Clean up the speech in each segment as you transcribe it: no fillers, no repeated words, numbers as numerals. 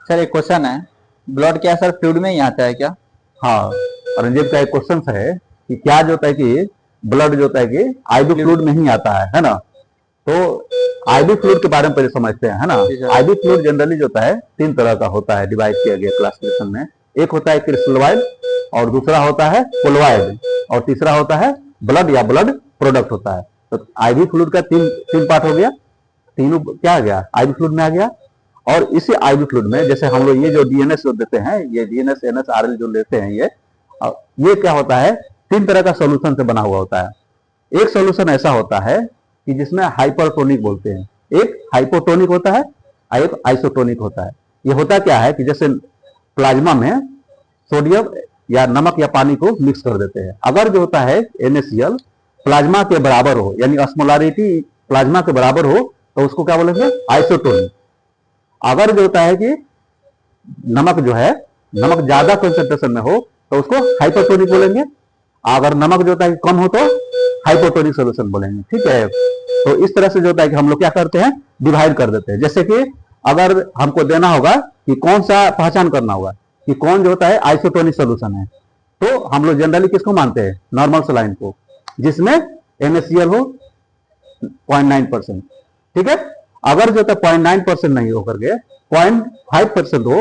Sir एक question है, blood क्या सर फ्लूइड में ही आता है क्या? हाँ, रंजीत का एक क्वेश्चन है कि क्या जो होता है कि ब्लड जो होता है कि आईवी फ्लूइड में ही आता है ना। तो आईवी फ्लूइड के बारे में पहले समझते हैं, है ना। जी सर। आईवी फ्लूइड जनरली जो होता है तीन तरह का होता है, डिवाइड किया गया क्लासिफिकेशन में। एक होता है क्रिस्टलवाइड, और दूसरा होता है कोलोवाइड, और तीसरा होता है ब्लड या ब्लड प्रोडक्ट होता है। तो आईवी फ्लूइड का तीन तीन पार्ट हो गया, तीनों क्या आ गया, आईवी फ्लूइड में आ गया। और इसी आईवी फ्लूइड में जैसे हम लोग ये जो डीएनएस जो देते हैं, ये डीएनएस एनएस आरएल जो लेते हैं, ये क्या होता है, तीन तरह का सोल्यूशन से बना हुआ होता है। एक सोल्यूशन ऐसा होता है कि जिसमें हाइपरटोनिक बोलते हैं, एक हाइपोटोनिक होता है, एक आइसोटोनिक होता है। ये होता क्या है कि जैसे प्लाज्मा में सोडियम या नमक या पानी को मिक्स कर देते हैं। अगर जो होता है NaCl प्लाज्मा के बराबर हो, यानी ऑस्मोलारिटी प्लाज्मा के बराबर हो, तो उसको क्या बोलेंगे, आइसोटोनिक। अगर जो होता है कि नमक जो है, नमक ज्यादा कंसेंट्रेशन में हो, तो उसको हाइपरटोनिक बोलेंगे। अगर नमक जो होता है कम हो तो हाइपोटोनिक सोल्यूशन बोलेंगे, ठीक है। तो इस तरह से जो होता है कि हम लोग क्या करते हैं, डिवाइड कर देते हैं। जैसे कि अगर हमको देना होगा कि कौन सा पहचान करना होगा कि कौन जो होता है आइसोटोनिक सोल्यूशन है, तो हम लोग जनरली किसको मानते हैं, नॉर्मल सलाइन को, जिसमें NaCl हो 0.9%, ठीक है। अगर जो होता है 0.9% नहीं होकर के 0.5% हो,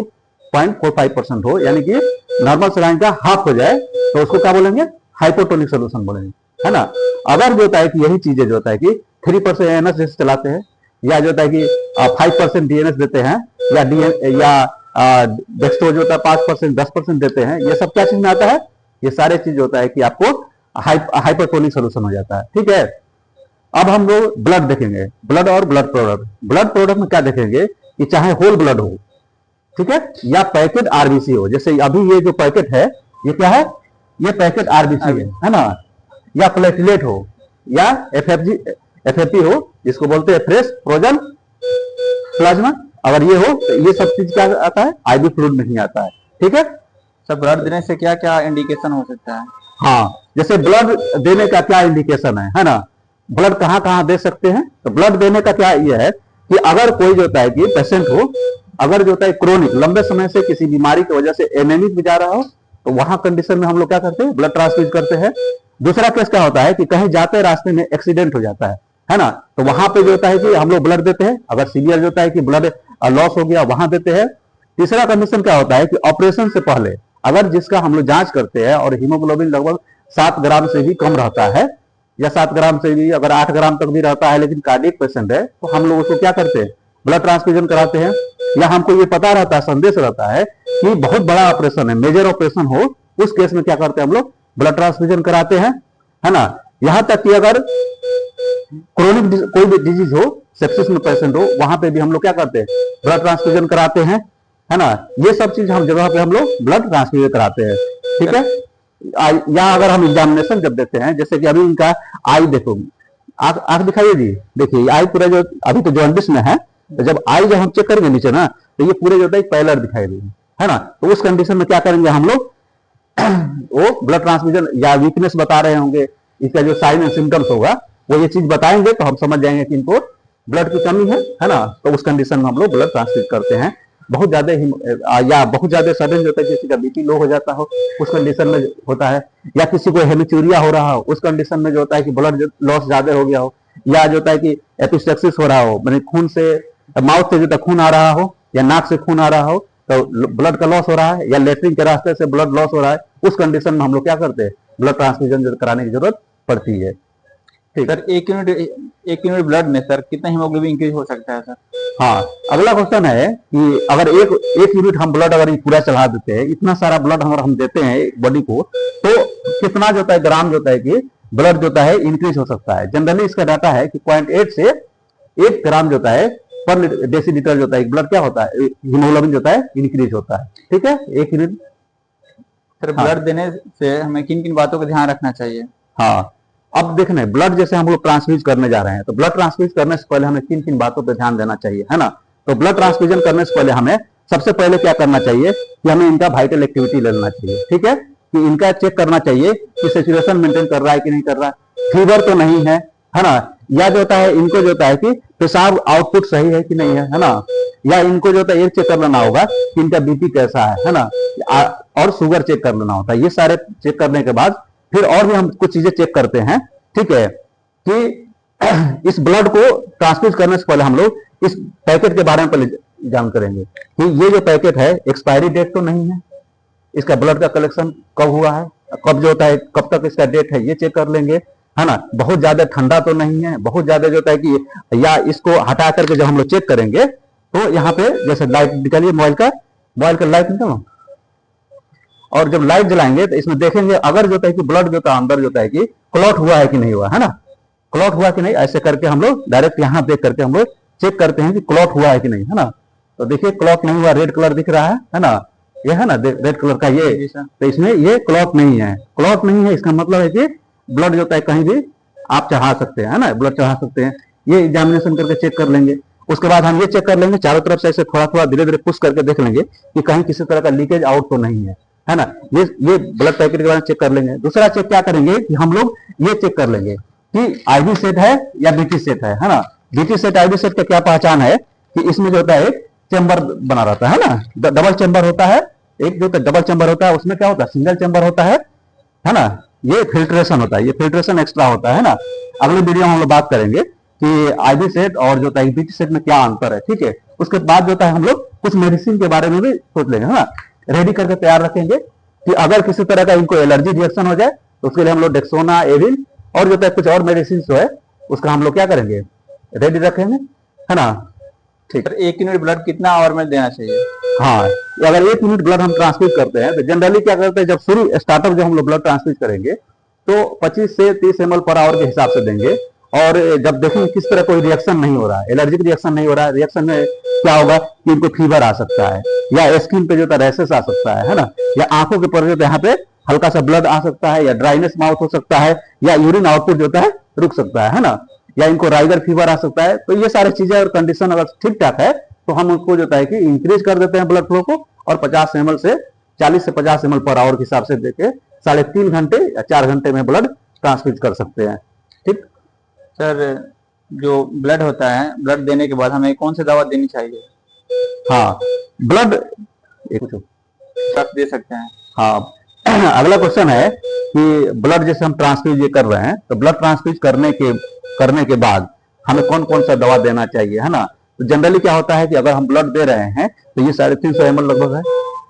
0.45% हो, यानी कि नॉर्मल सलाइन का हाफ हो जाए, तो उसको क्या बोलेंगे, हाइपोटोनिक सोल्यूशन बोलेंगे, है ना। अगर जो होता है कि यही चीजें जो होता है कि 3% एनएस जैसे चलाते हैं, या जो होता है कि 5% डीएनएस देते हैं, या डेक्सट्रो जो होता है 5% 10% देते हैं, ये सब क्या चीज में आता है, ये सारे चीज होता है कि आपको हाइपरटोनिक सोल्यूशन हो जाता है, ठीक है। अब हम लोग ब्लड देखेंगे, ब्लड और ब्लड प्रोडक्ट। ब्लड प्रोडक्ट में क्या देखेंगे कि चाहे होल ब्लड हो, ठीक है, या पैकेट आरबीसी हो। जैसे अभी ये जो पैकेट है, ये क्या है, ये पैकेट आरबीसी है ना। या प्लेटलेट हो, या एफएफपी हो, जिसको बोलते हैं फ्रेश फ्रोजन प्लाज्मा। अगर ये हो तो ये सब चीज क्या आता है, आईवी फ्लूइड में ही आता है, ठीक है। सर ब्लड देने से क्या क्या इंडिकेशन हो सकता है? हाँ, जैसे ब्लड देने का क्या इंडिकेशन है ना। ब्लड कहाँ कहाँ दे सकते हैं, तो ब्लड देने का क्या ये है कि अगर कोई जो होता है कि पेशेंट हो, अगर जो होता है क्रोनिक लंबे समय से किसी बीमारी की वजह से एनेमिक भी जा रहा हो, तो वहां कंडीशन में हम लोग क्या करते हैं, ब्लड ट्रांसफ्यूज करते हैं। दूसरा केस क्या होता है कि कहीं जाते रास्ते में एक्सीडेंट हो जाता है ना, तो वहां पे जो होता है कि हम लोग ब्लड देते हैं। अगर सीवियर जो होता है कि ब्लड लॉस हो गया, वहां देते हैं। तीसरा कंडीशन क्या होता है कि ऑपरेशन से पहले अगर जिसका हम लोग जांच करते हैं और हीमोग्लोबिन लगभग 7 ग्राम से भी कम रहता है, या 7 ग्राम से भी अगर 8 ग्राम तक भी रहता है, लेकिन कार्डियक पेशेंट है, तो हम लोग उसको क्या करते हैं, ब्लड ट्रांसफ्यूजन कराते हैं। या हमको ये पता रहता है, संदेश रहता है कि बहुत बड़ा ऑपरेशन है, मेजर ऑपरेशन हो, उस केस में क्या करते हैं हम लोग, ब्लड ट्रांसफ्यूजन कराते हैं, है ना। यहां तक कि अगर क्रोनिक कोई भी डिजीज हो, सेप्सिस में पेशेंट हो, वहां पे भी हम लोग क्या करते हैं, ब्लड ट्रांसफ्यूजन कराते हैं, है ना। ये सब चीज हम जगह पे हम लोग ब्लड ट्रांसफ्यूजन कराते हैं, ठीक है। या अगर हम एग्जामिनेशन जब देते हैं, जैसे कि अभी इनका आई देखो, आंख दिखाइए जी, देखिए आई पूरा जो अभी तो जॉन्डिस में है, तो जब आई जब हम चेक करेंगे नीचे ना, तो ये पूरे जो होता है पैलर दिखाई देगी, है ना। तो उस कंडीशन में क्या करेंगे हम लोग, वो ब्लड ट्रांसफ्यूजन या वीकनेस बता रहे होंगे, इसका जो साइन एंड सिम्टम्स होगा वो ये चीज बताएंगे, तो हम समझ जाएंगे कि इनको ब्लड की कमी है ना। तो उस कंडीशन में हम लोग ब्लड ट्रांसफ्यूज करते हैं। बहुत ज्यादा या बहुत ज्यादा सडन होता है, किसी का बीपी लो हो जाता हो, उस कंडीशन में होता है। या किसी को हेमिचूरिया हो रहा हो, उस कंडीशन में जो होता है कि ब्लड लॉस ज्यादा हो गया हो, या जो होता है कि एपिस्टेक्सिस हो रहा हो, मैंने खून से माउथ से जो होता है खून आ रहा हो, या नाक से खून आ रहा हो, तो ब्लड का लॉस हो रहा है, या लेटरिन के रास्ते से ब्लड लॉस हो रहा है, उस कंडीशन में हम लोग क्या करते हैं, ब्लड ट्रांसफ्यूजन कराने की जरूरत पड़ती है। सर एक यूनिट ब्लड में सर कितना हीमोग्लोबिन इंक्रीज हो सकता है सर? हाँ, अगला क्वेश्चन है कि अगर एक यूनिट हम ब्लड अगर पूरा चढ़ा देते हैं, इतना सारा ब्लड अगर हम देते हैं बॉडी को, तो कितना जो होता है ग्राम जो होता है कि ब्लड जो होता है इंक्रीज हो सकता है। जनरली इसका डाटा है कि 0.8 से 1 ग्राम जो होता है पर डेसीलीटर जो होता है ब्लड क्या होता है, हीमोग्लोबिन जो होता है इंक्रीज होता है, ठीक है, 1 यूनिट। सर ब्लड देने से हमें किन किन बातों का ध्यान रखना चाहिए? हाँ, अब देखना है, ब्लड जैसे हम लोग ट्रांसफ्यूज करने जा रहे हैं, तो ब्लड ट्रांसफ्यूज करने से पहले हमें किन किन बातों पर ध्यान देना चाहिए, है ना। तो ब्लड ट्रांसफ्यूजन करने से पहले हमें सबसे पहले क्या करना चाहिए कि हमें इनका वाइटल एक्टिविटी लेना चाहिए, ठीक है, कि इनका चेक करना चाहिए कि सेचुरेशन मेंटेन कर रहा है कि नहीं कर रहा है, फीवर तो नहीं है, है ना, या जो होता है इनको जो होता है कि पेशाब आउटपुट सही है कि नहीं है ना, या इनको जो होता है ये चेक कर लेना होगा कि इनका बीपी कैसा है ना, और शुगर चेक कर लेना होता है। ये सारे चेक करने के बाद फिर और भी हम कुछ चीजें चेक करते हैं, ठीक है, कि इस ब्लड को ट्रांसफ्यूज करने से पहले हम लोग इस पैकेट के बारे में पहले जान करेंगे कि ये जो पैकेट है एक्सपायरी डेट तो नहीं है, इसका ब्लड का कलेक्शन कब हुआ है, कब जो होता है कब तक इसका डेट है, ये चेक कर लेंगे, है ना। बहुत ज्यादा ठंडा तो नहीं है, बहुत ज्यादा जो होता है कि, या इसको हटा करके जब हम लोग चेक करेंगे तो यहाँ पे जैसे लाइट निकालिए, मोबाइल का लाइट निकालो, और जब लाइट जलाएंगे तो इसमें देखेंगे अगर जो होता है कि ब्लड जो होता है अंदर जो होता है कि क्लॉट हुआ है कि नहीं हुआ, है ना, क्लॉट हुआ कि नहीं, ऐसे करके हम लोग डायरेक्ट यहाँ देख करके हम लोग चेक करते हैं कि क्लॉट हुआ है कि नहीं, है ना। तो देखिए क्लॉट नहीं हुआ, रेड कलर दिख रहा है ना, ये है ना रेड कलर का ये, तो इसमें ये क्लॉट नहीं है, क्लॉट नहीं है इसका मतलब है कि ब्लड जो होता है कहीं भी आप चढ़ा सकते हैं, है ना, ब्लड चढ़ा सकते हैं। ये एग्जामिनेशन करके चेक कर लेंगे। उसके बाद हम ये चेक कर लेंगे चारों तरफ से ऐसे थोड़ा थोड़ा धीरे धीरे पुश करके देख लेंगे कि कहीं किसी तरह का लीकेज आउट तो नहीं है ना। ये ब्लड पैकेट के बारे में चेक कर लेंगे। दूसरा चेक क्या करेंगे कि हम लोग ये चेक कर लेंगे कि आईवी सेट है या बीटी सेट है ना। बीटी सेट आईवी सेट का क्या पहचान है कि इसमें जो होता है एक चेंबर बना रहता है ना, डबल चेंबर होता है, एक जो डबल चेंबर होता है उसमें क्या होता है सिंगल चेंबर होता है ना। ये फिल्ट्रेशन होता है, ये फिल्ट्रेशन एक्स्ट्रा होता है ना। अगले वीडियो में हम लोग बात करेंगे कि आईवी सेट और जो होता है बीटी सेट में क्या अंतर है, ठीक है। उसके बाद जो होता है हम लोग कुछ मेडिसिन के बारे में भी सोच लेंगे, है ना, रेडी करके तैयार रखेंगे कि अगर किसी तरह का इनको एलर्जी रिएक्शन हो जाए तो उसके लिए हम लोग डेक्सोना, एविल और जो होता है कुछ और मेडिसिन जो है उसका हम लोग क्या करेंगे, रेडी रखेंगे, है ना। ठीक है, 1 यूनिट ब्लड कितना आवर में देना चाहिए? हाँ, अगर 1 यूनिट ब्लड हम ट्रांसफ्यूज करते हैं तो जनरली क्या करते हैं, जब शुरू स्टार्टअप जो हम लोग ब्लड ट्रांसफ्यूज करेंगे तो 25 से 30 ml पर आवर के हिसाब से देंगे। और जब देखेंगे किस तरह कोई रिएक्शन नहीं हो रहा है, एलर्जिक रिएक्शन नहीं हो रहा है, रिएक्शन में क्या होगा कि इनको फीवर आ सकता है, या स्किन पे जो है रैशेस आ सकता है ना, या आंखों के पर जो यहाँ पे हल्का सा ब्लड आ सकता है, या ड्राइनेस माउथ हो सकता है, या यूरिन आउटपुट जो होता है रुक सकता है ना, या इनको राइगर फीवर आ सकता है। तो ये सारी चीजें और कंडीशन अगर ठीक ठाक है तो हम उसको जो है कि इंक्रीज कर देते हैं ब्लड फ्लो को, और 50 ml से 40 से 50 ml पर आवर के हिसाब से देके 3.5 घंटे या 4 घंटे में ब्लड ट्रांसफ्यूज कर सकते हैं। ठीक सर, जो ब्लड होता है, ब्लड देने के बाद हमें कौन सी दवा देनी चाहिए? हाँ, ब्लड दे सकते हैं। हाँ, अगला क्वेश्चन है कि ब्लड जैसे हम ट्रांसफ्यूज ये कर रहे हैं तो ब्लड ट्रांसफ्यूज करने के बाद हमें कौन कौन सा दवा देना चाहिए, है ना। तो जनरली क्या होता है कि अगर हम ब्लड दे रहे हैं तो ये 350 ml लगभग है,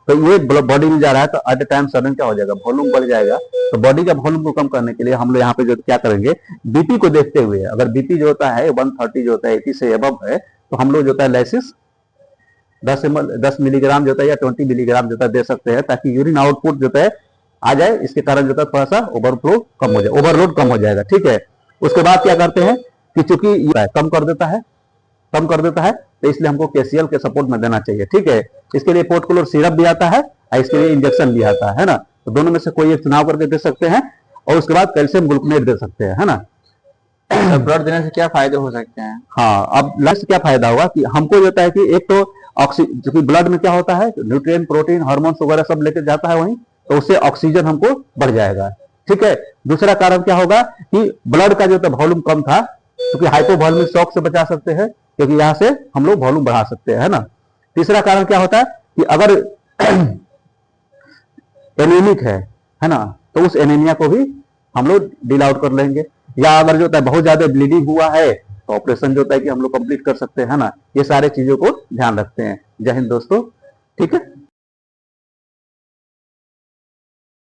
तो ये बॉडी में जा रहा है तो एट ए टाइम सडन क्या हो जाएगा, वॉल्यूम बढ़ जाएगा। तो बॉडी का वॉल्यूम को कम करने के लिए हम लोग यहाँ पे जो क्या करेंगे, बीपी को देखते हुए, अगर बीपी जो होता है 130 जो होता है 80 से अबव है तो हम लोग जो होता है लाइसिस 10 मिलीग्राम जो होता है या 20 मिलीग्राम जो होता है दे सकते हैं, ताकि यूरिन आउटपुट जो है आ जाए, इसके कारण जो है थोड़ा सा ओवरफ्लो कम हो जाए, ओवरलोड कम हो जाएगा। ठीक है, उसके बाद क्या करते हैं कि चूंकि कम कर देता है तो इसलिए हमको केसीएल के सपोर्ट में देना चाहिए। ठीक है, इसके लिए पोर्टकुलर सिरप भी आता है और इसके लिए इंजेक्शन भी आता है ना। तो दोनों में से कोई एक चुनाव करके दे सकते हैं, और उसके बाद कैल्शियम ग्लूकोनेट दे सकते हैं, है ना। ब्लड देने से क्या फायदे हो सकते हैं? हाँ, अब ब्लड से क्या फायदा होगा कि हमको जो होता है कि एक तो क्योंकि ब्लड में क्या होता है, न्यूट्रिएंट, प्रोटीन, हार्मोन्स वगैरह सब लेके जाता है वहीं, तो उससे ऑक्सीजन हमको बढ़ जाएगा। ठीक है, दूसरा कारण क्या होगा कि ब्लड का जो वॉल्यूम कम था, क्योंकि हाइपोवॉल्यूमिक शॉक से बचा सकते हैं, क्योंकि यहाँ से हम लोग वॉल्यूम बढ़ा सकते हैं, है ना। तीसरा कारण क्या होता है कि अगर एनीमिक है ना, तो उस एनीमिया को भी हम लोग डील आउट कर लेंगे। या अगर जो होता है बहुत ज्यादा ब्लीडिंग हुआ है तो ऑपरेशन जो होता है कि हम लोग कंप्लीट कर सकते हैं ना। ये सारे चीजों को ध्यान रखते हैं। जय हिंद दोस्तों। ठीक है।